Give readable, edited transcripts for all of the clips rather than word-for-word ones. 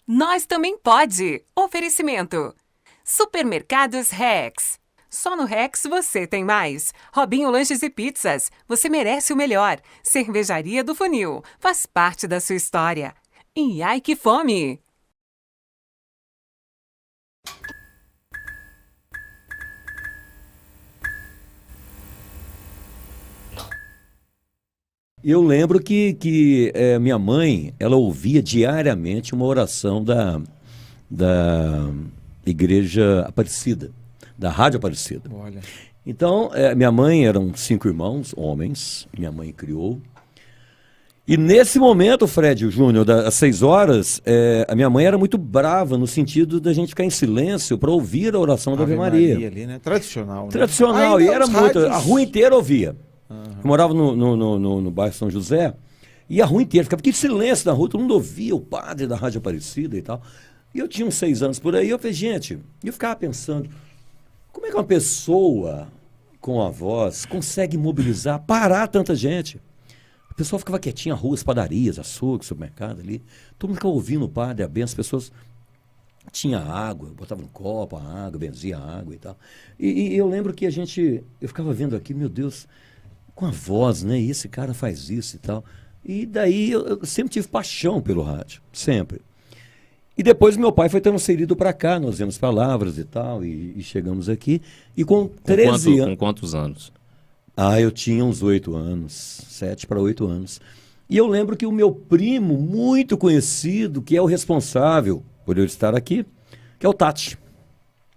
Nós também pode! Oferecimento. Supermercados Rex. Só no Rex você tem mais. Robinho Lanches e Pizzas. Você merece o melhor. Cervejaria do Funil. Faz parte da sua história. E ai que fome! Eu lembro que minha mãe, ela ouvia diariamente uma oração da Igreja Aparecida, da Rádio Aparecida. Olha. Então, minha mãe, eram 5 irmãos, homens, minha mãe criou. E nesse momento, Fred Júnior, às 6 horas, a minha mãe era muito brava, no sentido da gente ficar em silêncio para ouvir a oração da Ave Maria. Ali, né? Tradicional, né? Tradicional, e era muito. A rua inteira ouvia. Aham. Eu morava no bairro São José, e a rua inteira ficava em silêncio na rua, todo mundo ouvia o padre da Rádio Aparecida e tal. E eu tinha uns 6 anos por aí, eu falei, gente, eu ficava pensando, como é que uma pessoa com a voz consegue mobilizar, parar tanta gente? A pessoa ficava quietinha, ruas, padarias, açougue, supermercado ali, todo mundo ficava ouvindo o padre, a benção, as pessoas tinha água, botava no copo a água, benzia a água e tal. E eu lembro que eu ficava vendo aqui, meu Deus, com a voz, né? E esse cara faz isso e tal. E daí eu sempre tive paixão pelo rádio, sempre. E depois meu pai foi transferido para cá, nós vemos palavras e tal, e chegamos aqui. E com 13 anos. Com quantos anos? Eu tinha uns 8 anos, 7 para 8 anos. E eu lembro que o meu primo, muito conhecido, que é o responsável por eu estar aqui, que é o Tati.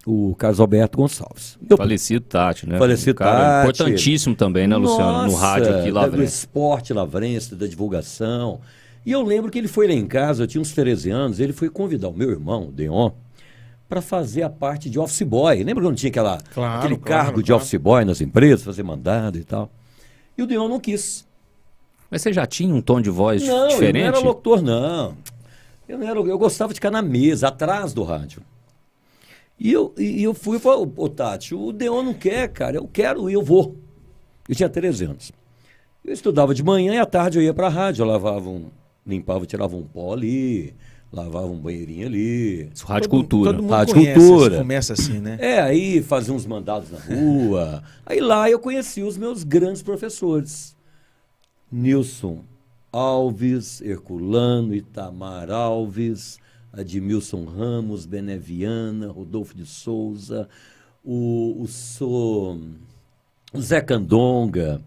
O Carlos Alberto Gonçalves. Falecido Tati, né? Falecido Cara Tati. importantíssimo também, né, Luciano? No rádio aqui, Do Lavrense. esporte lavrense, da divulgação. E eu lembro que ele foi lá em casa, eu tinha uns 13 anos, ele foi convidar o meu irmão, o Deon, para fazer a parte de office boy. Lembra quando tinha aquele cargo de office boy nas empresas, fazer mandado e tal? E o Deon não quis. Mas você já tinha um tom de voz Não, diferente? eu não era locutor, não. Eu gostava de ficar na mesa, atrás do rádio. E eu fui e falei, ô Tati, o Deon não quer, cara, eu quero e eu vou. Eu tinha 13 anos. Eu estudava de manhã e à tarde eu ia para a rádio, eu limpava, tirava um pó ali, lavava um banheirinho ali. Isso, Rádio Cultura. Todo mundo Rádio conhece, Cultura. começa assim, né? Aí fazia uns mandados na rua. Aí lá eu conheci os meus grandes professores. Nilson Alves, Herculano, Itamar Alves, Admilson Ramos, Beneviana, Rodolfo de Souza, o Zé Candonga,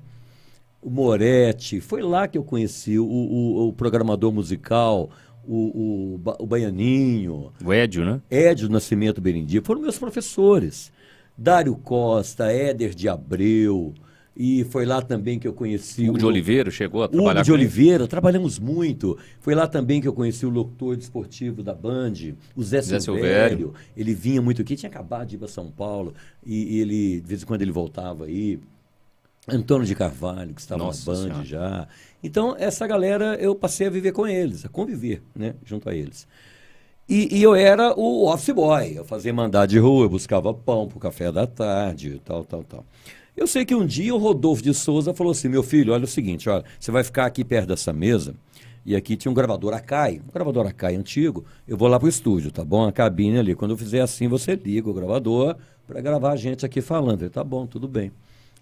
o Moretti. Foi lá que eu conheci o programador musical, o Baianinho. O Édio, né? Édio Nascimento Berendia. Foram meus professores. Dário Costa, Éder de Abreu. E foi lá também que eu conheci Hugo de Oliveira chegou a trabalhar Hugo de com ele? Oliveira, trabalhamos muito. Foi lá também que eu conheci o locutor desportivo da Band, o Zé Silvério. Ele vinha muito aqui, tinha acabado de ir para São Paulo, e ele, de vez em quando ele voltava aí. Antônio de Carvalho, que estava Nossa na Band Senhora. já. Então, essa galera, eu passei a viver com eles, a conviver, né, junto a eles. E eu era o office boy, eu fazia mandado de rua, eu buscava pão para o café da tarde, tal. Eu sei que um dia o Rodolfo de Souza falou assim, meu filho, olha o seguinte, olha, você vai ficar aqui perto dessa mesa, e aqui tinha um gravador Akai antigo, eu vou lá pro estúdio, tá bom? A cabine ali, quando eu fizer assim, você liga o gravador para gravar a gente aqui falando. Ele, tá bom, tudo bem.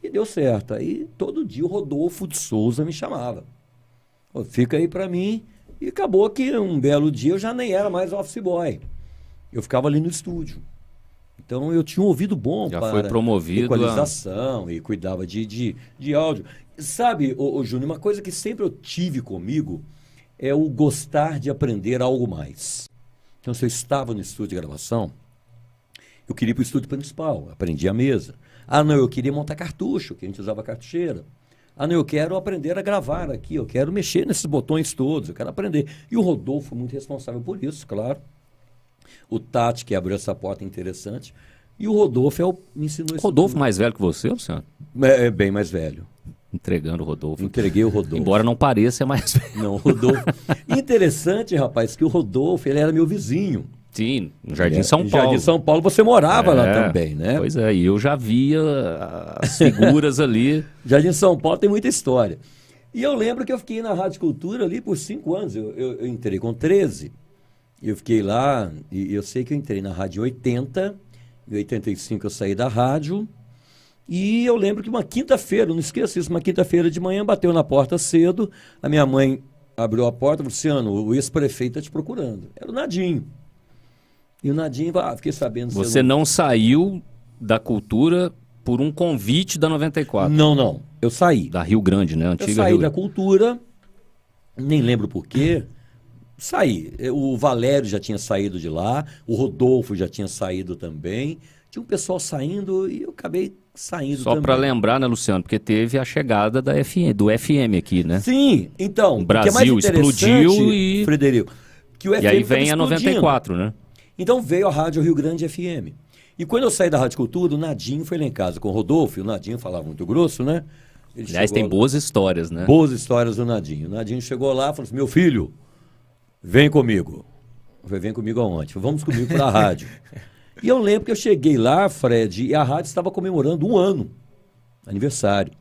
E deu certo. Aí todo dia o Rodolfo de Souza me chamava. Pô, fica aí para mim. E acabou que um belo dia eu já nem era mais office boy. Eu ficava ali no estúdio. Então eu tinha um ouvido bom Já para foi promovido equalização e cuidava de áudio. Sabe, ô Júnior, uma coisa que sempre eu tive comigo é o gostar de aprender algo mais. Então se eu estava no estúdio de gravação, eu queria ir para o estúdio principal, aprendi a mesa. Não, eu queria montar cartucho, que a gente usava cartucheira. Não, eu quero aprender a gravar aqui, eu quero mexer nesses botões todos, eu quero aprender. E o Rodolfo foi muito responsável por isso, claro. O Tati, que abriu essa porta interessante. E o Rodolfo me ensinou isso. Rodolfo tudo. mais velho que você, Luciano? É bem mais velho. Entregando o Rodolfo. Entreguei o Rodolfo. Embora não pareça, é mais velho. Não, o Rodolfo. Interessante, rapaz, que o Rodolfo, ele era meu vizinho. Sim, no Jardim São Paulo. Jardim São Paulo, você morava lá também, né? Pois é, e eu já via as figuras ali. Jardim São Paulo tem muita história. E eu lembro que eu fiquei na Rádio Cultura ali por 5 anos. Eu entrei com 13. Eu fiquei lá e eu sei que eu entrei na rádio em 80, em 85 eu saí da rádio. E eu lembro que uma quinta-feira, não esqueça isso, uma quinta-feira de manhã bateu na porta cedo, a minha mãe abriu a porta e falou, Luciano, o ex-prefeito está te procurando. Era o Nadinho. E o Nadinho, fiquei sabendo... Você não saiu da cultura por um convite da 94? Não. Eu saí. Da Rio Grande, né? Antiga Eu saí Rio da Grande. cultura, nem lembro por quê. Saí. O Valério já tinha saído de lá, o Rodolfo já tinha saído também. Tinha um pessoal saindo e eu acabei saindo Só também. para lembrar, né, Luciano? Porque teve a chegada do FM aqui, né? Sim, então, O o que é mais Brasil interessante, explodiu e... Frederico, que o FM E aí estava vem a explodindo. 94, né? Então veio a Rádio Rio Grande FM. E quando eu saí da Rádio Cultura, o Nadinho foi lá em casa com o Rodolfo, e o Nadinho falava muito grosso, né? Ele Aliás, chegou tem lá- boas histórias, né? Boas histórias do Nadinho. O Nadinho chegou lá e falou assim, meu filho, vem comigo. Eu falei, vem comigo aonde? Eu falei, vamos comigo para a rádio. E eu lembro que eu cheguei lá, Fred, e a rádio estava comemorando 1 ano, aniversário.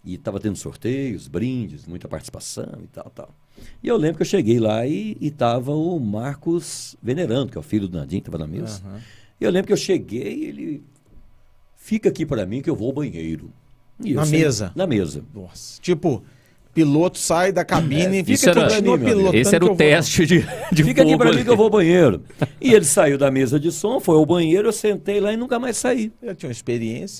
E estava tendo sorteios, brindes, muita participação e tal. E eu lembro que eu cheguei lá e estava o Marcos Venerando, que é o filho do Nadinho, que estava na mesa. E eu lembro que eu cheguei e ele... Fica aqui para mim que eu vou ao banheiro. E eu Na sentei- mesa? Na mesa. Nossa. Tipo, piloto sai da cabine e Isso era- continua meu amigo. pilotando. Esse era que o eu vou. teste de Fica aqui fogo para mim ali. que eu vou ao banheiro. E ele saiu da mesa de som, foi ao banheiro, eu sentei lá e nunca mais saí. Eu tinha uma experiência.